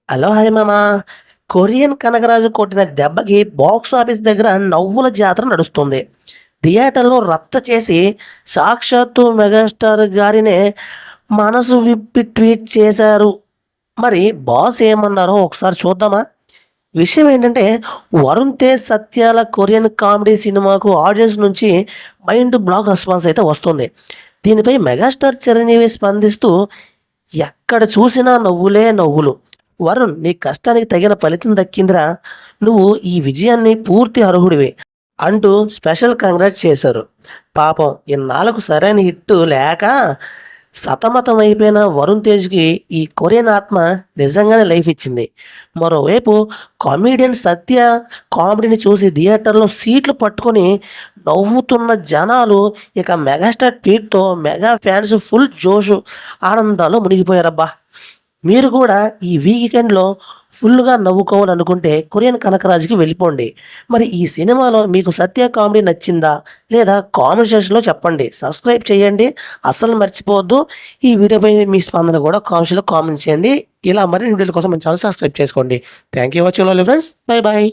Hello hi మామా. Korean Kanagaraj కొట్టిన దెబ్బకి బాక్స్ ఆఫీస్ దగ్గర నవ్వుల జాతర నడుస్తుంది. థియేటర్లో రచ్చ చేసి సాక్షాత్తు మెగాస్టార్ గారినే మనసు విప్పి ట్వీట్ చేశారు. మరి బాస్ ఏమన్నారో ఒకసారి చూద్దామా? విషయం ఏంటంటే, వరుణ్ తేజ్ సత్యాల కొరియన్ కామెడీ సినిమాకు ఆడియన్స్ నుంచి మైండ్ బ్లాక్ రెస్పాన్స్ అయితే వస్తుంది. దీనిపై మెగాస్టార్ చిరంజీవి స్పందిస్తూ ఎక్కడ చూసినా నవ్వులే నవ్వులు. వరుణ్, నీ కష్టానికి తగిన ఫలితం దక్కిందిరా. నువ్వు ఈ విజయాన్ని పూర్తి అర్హుడివి అంటూ స్పెషల్ కంగ్రాట్స్ చేశారు. పాపం ఇన్నాళ్లకు సరైన హిట్టు లేక సతమతమైపోయిన వరుణ్ తేజ్కి ఈ కొరియన్ ఆత్మ నిజంగానే లైఫ్ ఇచ్చింది. మరోవైపు కామెడియన్ సత్య కామెడీని చూసి థియేటర్లో సీట్లు పట్టుకొని నవ్వుతున్న జనాలు ఇక మెగాస్టార్ ట్వీట్తో మెగా ఫ్యాన్స్ ఫుల్ జోషు ఆనందాలు మునిగిపోయారబ్బా. మీరు కూడా ఈ వీకెండ్లో ఫుల్గా నవ్వుకోవాలనుకుంటే కొరియన్ కనకరాజుకి వెళ్ళిపోండి. మరి ఈ సినిమాలో మీకు సత్య కామెడీ నచ్చిందా లేదా కామెంట్ సెక్షన్లో చెప్పండి. సబ్స్క్రైబ్ చేయండి, అస్సలు మర్చిపోవద్దు. ఈ వీడియోపై మీ స్పందన కూడా కామెంట్స్లో కామెంట్ చేయండి. ఇలా మరిన్ని వీడియోల కోసం మన ఛానల్ సబ్స్క్రైబ్ చేసుకోండి. Thank you watching all friends. Bye bye.